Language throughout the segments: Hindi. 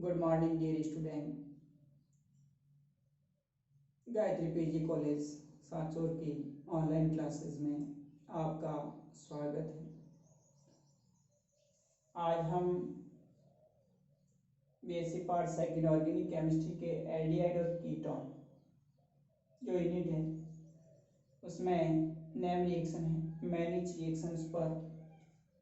Good morning dear student. Gayatri PG college Sanchore की ऑनलाइन क्लासेस में आपका स्वागत है। आज हम BSc part second organic chemistry के एल्डिहाइड और कीटोन जो यूनिट है उसमें नेम रिएक्शन है, मैनिच रिएक्शंस पर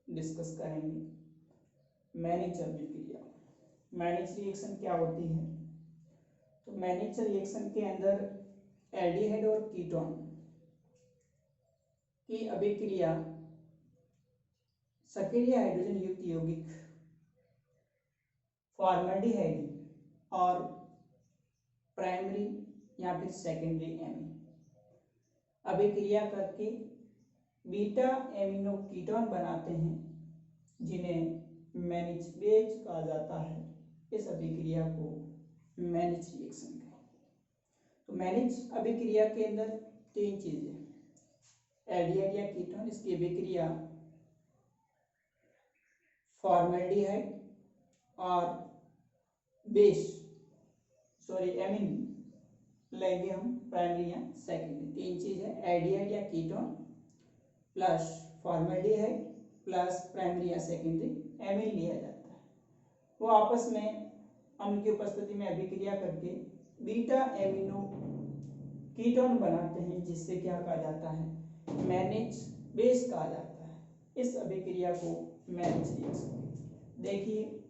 डिस्कस करेंगे। मैनिच अभिक्रिया, मैनिच रिएक्शन क्या होती है? तो मैनिच रिएक्शन के अंदर एल्डिहाइड और कीटोन की अभिक्रिया सक्रिय हाइड्रोजन युक्त यौगिक फॉर्मल्डिहाइड और प्राइमरी या फिर सेकेंडरी एमीन अभिक्रिया करके बीटा एमिनो कीटोन बनाते हैं, जिन्हें मैनिच बेस कहा जाता है। इस अभिक्रिया को मैनिच रिएक्शन कहें। तो मैनिच अभिक्रिया के अंदर तीन चीजें, एल्डिहाइड या कीटोन, इसकी अभिक्रिया फॉर्मल्डिहाइड और एमीन लेंगे हम, प्राइमरी या सेकेंडरी। तीन चीज है, एल्डिहाइड या ketone plus formaldehyde plus primary या सेकेंडरी एमीन लिया जाता है। वो आपस में उनकी उपस्थिति में अभिक्रिया करके बीटा एमिनो कीटोन बनाते हैं, जिससे क्या कहा जाता है? मैनिच बेस कहा जाता है। इस अभिक्रिया को मैनिच रिएक्शन। देखिए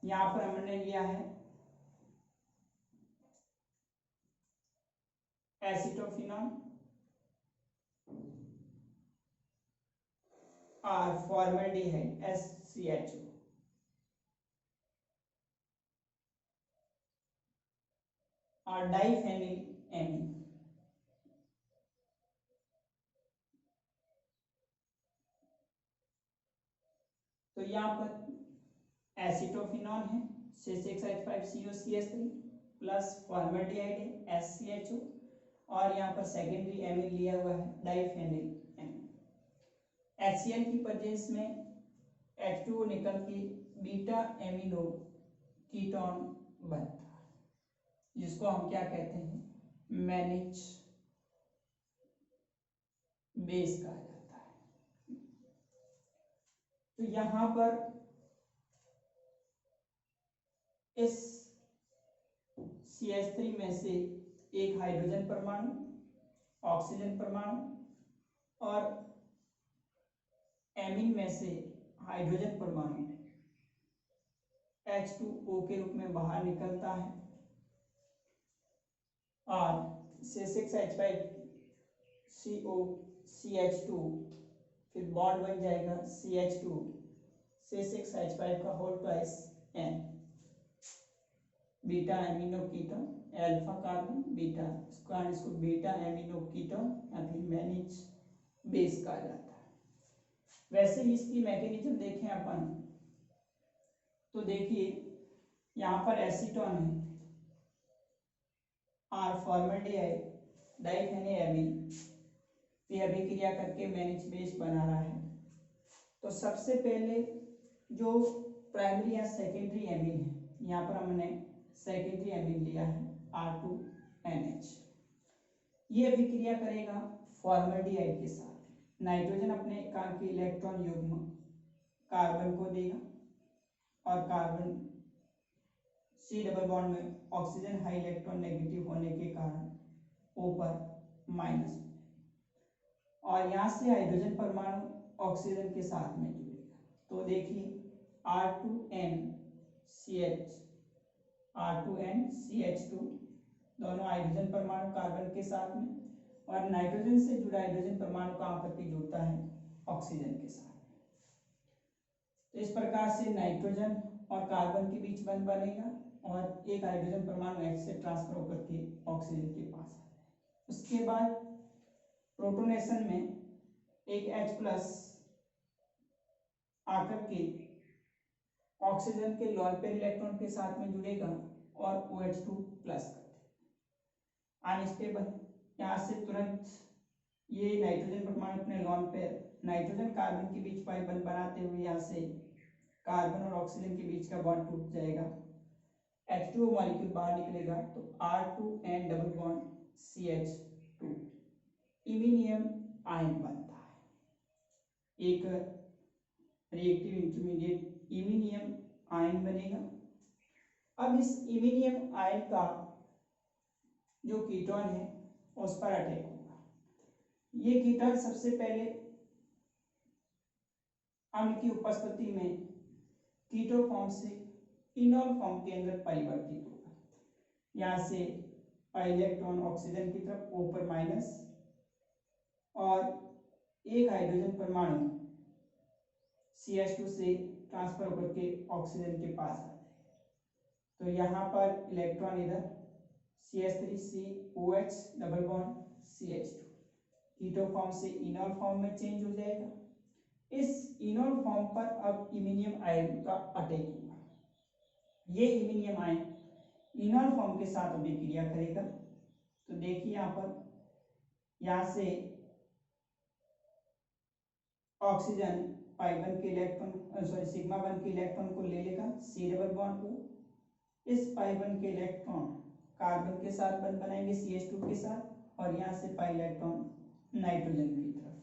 यहाँ पर हमने लिया है एसिटोफिनॉन और फॉर्मल्डिहाइड SCHO और डाइफेनिल एमीन। तो यहाँ पर एसिटोफिनॉन है C6H5COCH3 प्लस फॉर्मल्डिहाइड है SCHO और यहाँ पर सेकेंडरी एमीन लिया हुआ है डाइफेनिल एमीन। HCl की प्रेजेंस में H2O निकल के बीटा एमिनो कीटोन बनता है, जिसको हम क्या कहते हैं? मैनिच बेस कहा जाता है। तो यहां पर इस CH3 में से एक हाइड्रोजन परमाणु, ऑक्सीजन परमाणु और एमीन में से हाइड्रोजन परमाणु H2O के रूप में बाहर निकलता है और C6H5COCH2 फिर बॉन्ड बन जाएगा CH2 C6H5 का whole twice N, beta amino ketone, alpha carbon beta, इसको बीटा एमिनो कीटोन या फिर मैनिच बेस कहा जाता है। वैसे ही इसकी मैकेनिज्म देखें अपन तो देखिए यहाँ पर एसीटोन है और फॉर्मल्डिहाइड डाइफेनिल एमीन पे अभिक्रिया करके मैनिच बेस बना रहा है। तो सबसे पहले जो प्राइमरी या सेकेंडरी एमीन है, यहाँ पर हमने सेकेंडरी एमीन लिया है R2NH। ये अभिक्रिया करेगा फॉर्मल्डिहाइड के साथ। नाइट्रोजन अपने एकांक के इलेक्ट्रॉन युग्म कार्बन को देगा और कार्बन C डबल बॉन्ड में ऑक्सीजन हाई इलेक्ट्रॉन नेगेटिव होने के कारण O पर माइनस, और यहाँ से हाइड्रोजन परमाणु ऑक्सीजन के साथ में जुड़ेगा। तो देखिए R2NCH2 दोनों हाइड्रोजन परमाणु कार्बन के साथ में, और नाइट्रोजन से जुड़ा हाइड्रोजन परमाणु कहाँ पर भी जुड़ता है? ऑक्सीजन के साथ। तो इस प्रकार से नाइट्रोजन और कार्बन के बीच बंध बनेगा और एक हाइड्रोजन परमाणु H से ट्रांसफर होकर के ऑक्सीजन के पास आ जाए। उसके बाद प्रोटोनेशन में एक H प्लस आकर के ऑक्सीजन के लोन पेयर इलेक्ट्रॉन के साथ में जुड़ेगा और OH2 प्लस कर देगा। अनस्टेबल, यहाँ से तुरंत ये नाइट्रोजन परमाणु अपने लोन पेयर नाइट्रोजन कार्बन के बीच पाई बंध बनाते हुए यहाँ से कार्बन और ऑक्सीजन के बीच का बॉन्ड टूट जाएगा H2O मॉलिक्यूल बाहर निकलेगा तो R2N double bond CH2 इमिनियम ion बनता है। एक रिएक्टिव इंटरमीडिएट इमिनियम आयन बनेगा। अब इस इमिनियम आयन का जो कीटोन है उस पर अटैक होगा। ये कीटोन सबसे पहले अम्ल की उपस्थिति में कीटो फॉर्म से इनॉल फॉर्म के अंदर परिवर्तित होगा। यहाँ से इलेक्ट्रॉन ऑक्सीजन की तरफ O पर माइनस और एक हाइड्रोजन परमाणु CH2 से ट्रांसफर होकर के ऑक्सीजन के पास आ जाएगा। तो यहाँ पर इलेक्ट्रॉन इधर CH3COH डबल बॉन्ड CH2 कीटो फॉर्म से इनॉल फॉर्म में चेंज हो जाएगा। इस इनॉल फॉर्म पर अब इमिनियम आयन का अटैक होगा। ये इमिनियम आयन इनॉल फॉर्म के साथ अभिक्रिया करेगा। तो देखिए यहाँ से ऑक्सीजन पाई1 के इलेक्ट्रॉन सिग्मा 1 के इलेक्ट्रॉन को ले लेगा C डबल बॉन्ड को। इस पाई1 के इलेक्ट्रॉन कार्बन के साथ बंध बनाएंगे CH2 के साथ और यहाँ से पाई इलेक्ट्रॉन नाइट्रोजन की तरफ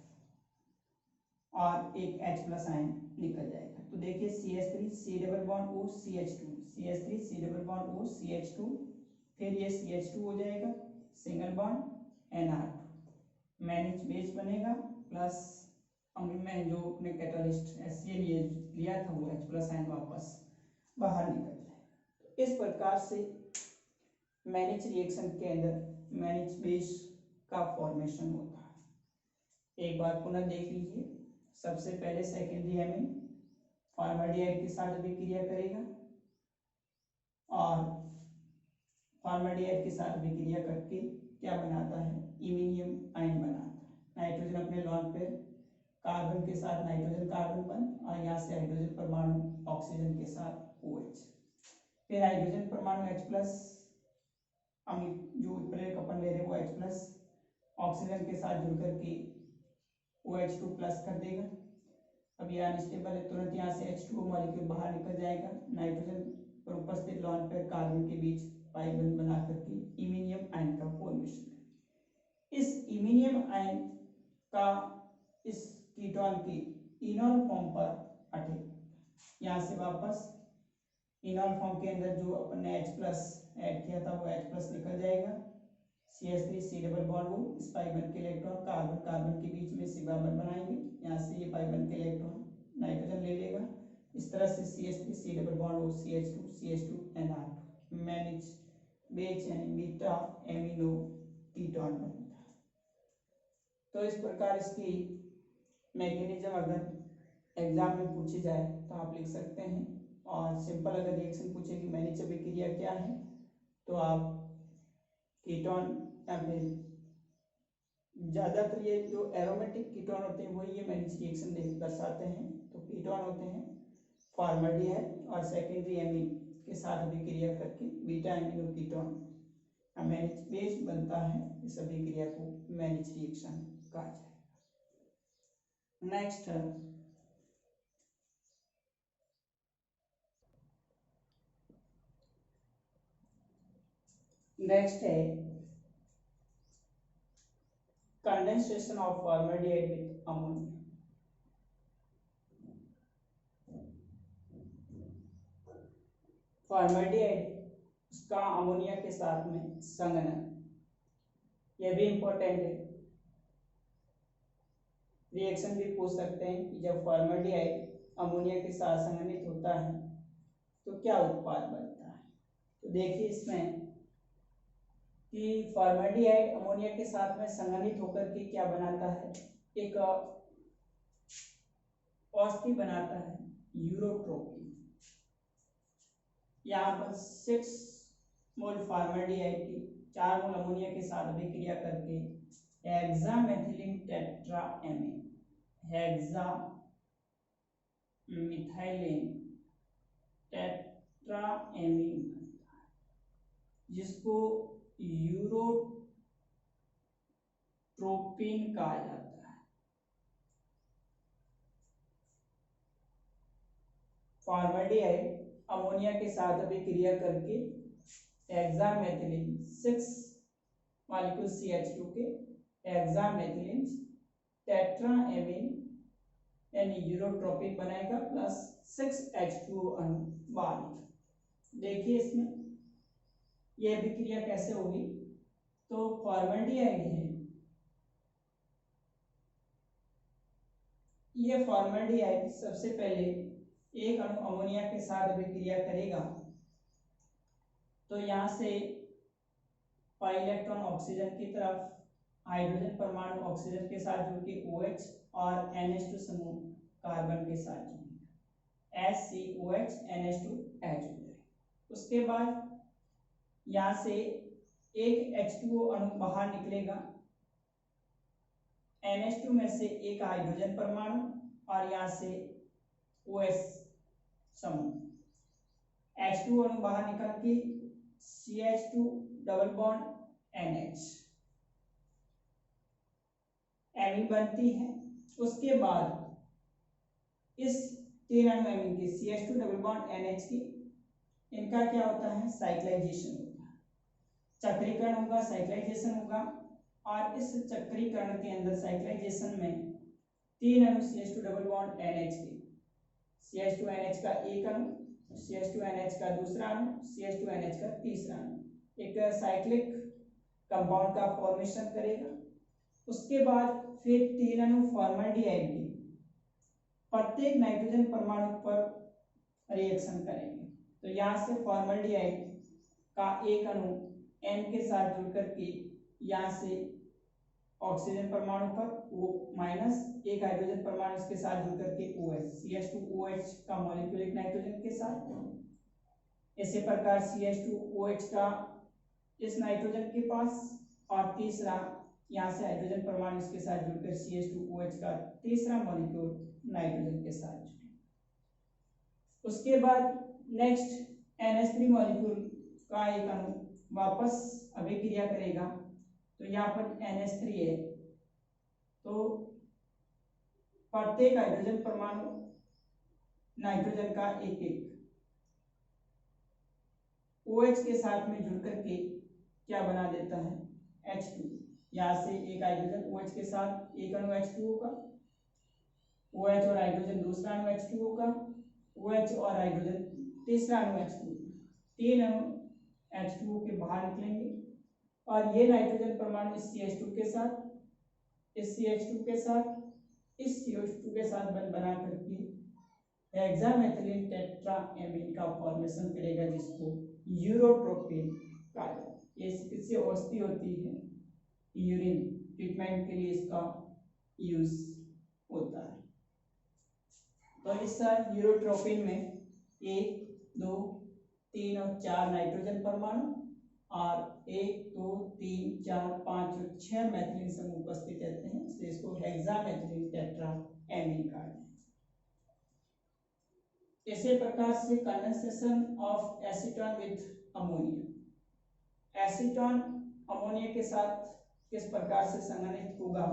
और एक H प्लस आयन निकल जाएगा। तो देखिए CH3 C double bond O CH2 CH3 C double bond O CH2 फिर ये CH2 हो जाएगा सिंगल बॉन्ड NR2 मैनिच बेस बनेगा प्लस में जो अपने कैटालिस्ट HCl लिया था वो H प्लस आयन वापस बाहर निकल जाएगा। तो इस प्रकार से मैनिच रिएक्शन के अंदर मैनिच बेस का फॉर्मेशन होता है। एक बार पुनः देख लीजिए। सबसे पहले सेकेंडरी एमीन फॉर्मल्डिहाइड के साथ अभिक्रिया करेगा और फॉर्मल्डिहाइड के साथ अभिक्रिया करके क्या बनाता है, इमिनियम आयन बनाता है। नाइट्रोजन अपने लॉन पे कार्बन के साथ नाइट्रोजन कार्बन बंध और यहाँ से हाइड्रोजन परमाणु ऑक्सीजन के साथ OH, फिर हाइड्रोजन परमाणु H प्लस हम जो उत्प्रेरक अपन ले रहे हैं वो H प्लस ऑक्सीजन के साथ जुड़ करके OH2 प्लस कर देगा। अब यह अनस्टेबल है, तुरंत यहाँ से H2O मॉलिक्यूल बाहर निकल जाएगा। नाइट्रोजन पर उपस्थित लॉन पेयर कार्बन के बीच पाई बंध बना करके इमिनियम आयन का फॉर्मेशन है। इस इमिनियम आयन का इस कीटोन की इनॉल फॉर्म पर अटैक, यहाँ से वापस इनॉल फॉर्म के अंदर जो अपन ने H प्लस ऐड किया था वो H प्लस निकल जाएगा। CH3 C डबल बॉन्ड वो इस पाई1 के इलेक्ट्रॉन कार्बन कार्बन के बीच में सिग्मा बंध बनाएंगे। यहाँ से ये पाई1 के इलेक्ट्रॉन नाइट्रोजन ले लेगा। इस तरह से CH3 C डबल बॉन्ड वो CH2 NR2 मैनिच बेस यानी बीटा एमिनो कीटोन बनता है। तो इस प्रकार इसकी मैकेनिज्म अगर एग्जाम में पूछी जाए तो आप लिख सकते हैं। और सिंपल अगर रिएक्शन पूछे कि मैनिच अभिक्रिया क्या है तो आप कीटोन या फिर ज़्यादातर ये जो एरोमेटिक कीटोन होते हैं वही ये मैनिच रिएक्शन दर्शाते हैं। तो कीटोन होते हैं फॉर्मल्डिहाइड और सेकेंडरी एमीन के साथ अभिक्रिया करके बीटा एमिनो कीटोन मैनिच बेस बनता है। इस अभिक्रिया को मैनिच रिएक्शन कहा जाएगा। नेक्स्ट है condensation of formaldehyde with ammonia. Formaldehyde उसका अमोनिया के साथ में संघनन, यह भी इंपॉर्टेंट है। रिएक्शन भी पूछ सकते हैं कि जब फॉर्मल्डिहाइड अमोनिया के साथ संघनित होता है तो क्या उत्पाद बनता है। तो देखिए इसमें कि फॉर्मल्डिहाइड अमोनिया के साथ में संघनित होकर के क्या बनाता है, एक औषधि बनाता है यूरोट्रोपिन। यहाँ पर 6 मोल फॉर्मल्डिहाइड की 4 मोल अमोनिया के साथ अभिक्रिया करके हेक्सामेथिलीन टेट्राएमीन हेक्सामिथाइलिन टेट्राएमीन बनता है, जिसको यूरोट्रोपिन कहा जाता है। फॉर्मल्डिहाइड अमोनिया के साथ अभिक्रिया करके हेक्सामेथिलीन 6 मॉलिक्यूल CH2 के हेक्सामेथिलीन टेट्राएमीन यानी यूरोट्रोपिन बनाएगा प्लस 6H2O अणु बाहर। देखिए इसमें ये अभिक्रिया कैसे होगी, तो फॉर्मल्डिहाइड है, ये फॉर्मल्डिहाइड सबसे पहले एक अणु अमोनिया के साथ अभिक्रिया करेगा, तो यहाँ से पाई इलेक्ट्रॉन ऑक्सीजन की तरफ, हाइड्रोजन परमाणु ऑक्सीजन के साथ जुड़ के OH और NH2 समूह कार्बन के साथ जुड़ेगा, HCOH NH2 H हो जाएगा। उसके बाद यहाँ से एक H2O अणु बाहर निकलेगा, NH2 में से एक हाइड्रोजन परमाणु और यहाँ से OH समूह, H2 अणु बाहर निकल के CH2 double bond NH amine बनती है। उसके बाद इस 3 अणु एमीन के CH2 डबल बॉन्ड NH की, इनका क्या होता है, साइक्लाइजेशन होता है, चक्रीकरण होगा, साइक्लाइजेशन होगा। और इस चक्रीकरण के अंदर साइक्लाइजेशन में 3 अणु CH2 डबल बॉन्ड NH के, CH2NH का एक अणु, CH2NH का दूसरा अणु, CH2NH का तीसरा अणु, एक साइक्लिक कंपाउंड का फॉर्मेशन करेगा। उसके बाद फिर 3 अणु फॉर्मल्डिहाइड के प्रत्येक नाइट्रोजन परमाणु पर रिएक्शन करेंगे, तो यहाँ से फॉर्मल्डिहाइड का एक अणु N के साथ जुड़ करके यहाँ से ऑक्सीजन परमाणु पर O माइनस एक हाइड्रोजन परमाणु इसके साथ जुड़ करके OH, CH2OH का मॉलिक्यूल एक नाइट्रोजन के साथ, इसी प्रकार CH2OH का इस नाइट्रोजन के पास, और तीसरा यहाँ से हाइड्रोजन परमाणु इसके साथ जुड़कर CH2OH का तीसरा मॉलिक्यूल नाइट्रोजन के साथ जुड़े। उसके बाद नेक्स्ट NH3 मॉलिक्यूल का एक अणु वापस अभिक्रिया करेगा, तो यहाँ पर NH3 है, तो प्रत्येक हाइड्रोजन परमाणु नाइट्रोजन का एक एक OH के साथ में जुड़ करके क्या बना देता है, H2। यहाँ से एक हाइड्रोजन OH के साथ एक अणु H2O का, OH और हाइड्रोजन दूसरा अणु H2O का, OH और हाइड्रोजन तीसरा अणु H2O, 3 अणु H2O के बाहर निकलेंगे और ये नाइट्रोजन परमाणु इस CH2 के साथ, इस CH2 के साथ, इस CH2 के साथ बना करके हेक्सामेथिलीन टेट्राएमीन का फॉर्मेशन करेगा, जिसको यूरोट्रोपिन कहा जाता है। ये किससे औषधि होती है, यूरिन ट्रीटमेंट के लिए इसका यूज होता है। तो इस यूरोट्रोपिन में 1, 2, 3 और 4 नाइट्रोजन परमाणु और 1, 2, 3, 4, 5 और 6 मैथिलीन समूह उपस्थित रहते हैं, इसलिए इसको हेक्सामेथिलीन टेट्राएमीन कहा जाता है। इसी प्रकार से condensation of acetone with ammonia, acetone ammonia के साथ किस प्रकार से संघनित होगा,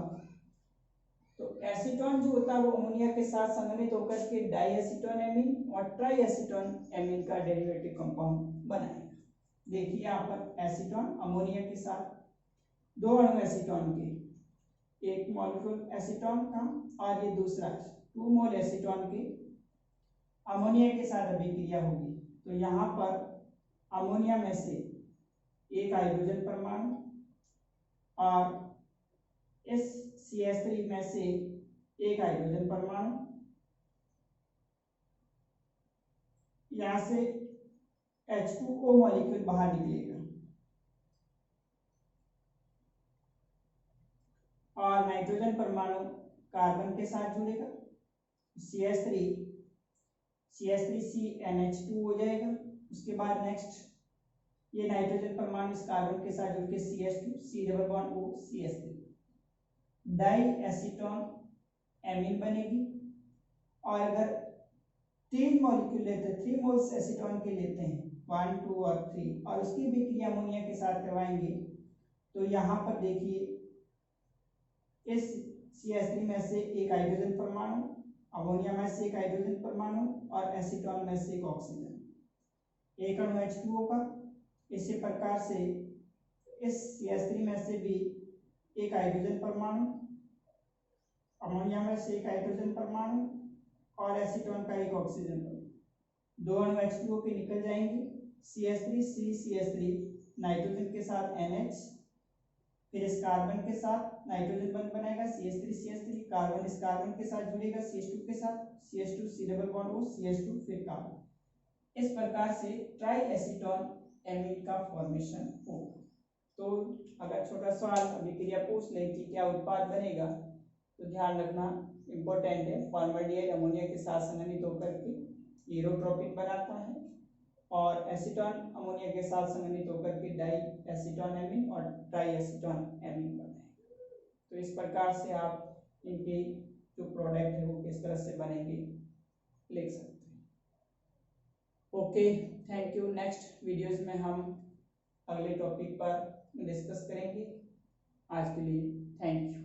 तो एसीटोन जो होता है वो अमोनिया के साथ संघनित होकर के डाईएसीटोन एमीन और ट्राईएसीटोन एमीन का डेरिवेटिव कंपाउंड बनाएगा। देखिए यहाँ पर एसीटोन अमोनिया के साथ 2 अणु एसीटोन के, एक मॉलिक्यूल एसीटोन का और ये दूसरा 2 मोल एसीटोन के अमोनिया के साथ अभिक्रिया होगी, तो यहाँ पर अमोनिया में से एक हाइड्रोजन परमाणु और इस CH3 में से एक हाइड्रोजन परमाणु, यहाँ से H2O मॉलिक्यूल बाहर निकलेगा और नाइट्रोजन परमाणु कार्बन के साथ जुड़ेगा, CH3CNH2 हो जाएगा। उसके बाद नेक्स्ट ये नाइट्रोजन परमाणु इस कार्बन के साथ जुड़ के CH2 C double bond O CH3 diacetone amine बनेगी। और अगर 3 मॉलिक्यूल लेते हैं, 3 मोल्स एसीटोन के लेते हैं 1, 2 और 3 और उसकी अभिक्रिया अमोनिया के साथ करवाएंगे, तो यहाँ पर देखिए इस CH3 में से एक हाइड्रोजन परमाणु, अमोनिया में से एक हाइड्रोजन परमाणु और एसीटोन में से एक ऑक्सीजन, एक अणु H2O का। इसी प्रकार से इस CH3 में से भी एक हाइड्रोजन परमाणु, अमोनिया में से एक हाइड्रोजन परमाणु और एसीटोन का एक ऑक्सीजन परमाणु। दो अणु H2O के निकल जाएंगे, CH3 नाइट्रोजन के साथ NH, फिर इस कार्बन के साथ नाइट्रोजन बंध बनाएगा CH3 कार्बन इस कार्बन के साथ जुड़ेगा CH2 के साथ, CH2 C double bond O CH2 फिर कार्बन। इस प्रकार से ट्राई एसीटोन एमीन का फॉर्मेशन होगा। तो अगर छोटा सवाल अभिक्रिया पूछ ले कि क्या उत्पाद बनेगा, तो ध्यान रखना इम्पोर्टेंट है। फॉर्मल्डिहाइड अमोनिया के साथ संघनित होकर के यूरोट्रोपिन बनाता है और एसीटोन अमोनिया के साथ संघनित होकर के डाई एसीटोन एमीन और ट्राई एसीटोन एमीन बनाएगा। तो इस प्रकार से आप इनके जो प्रोडक्ट है वो किस तरह से बनेंगे लिख सकते हैं। Okay, thank you. Next videos में हम अगले टॉपिक पर डिस्कस करेंगे। आज के लिए थैंक यू।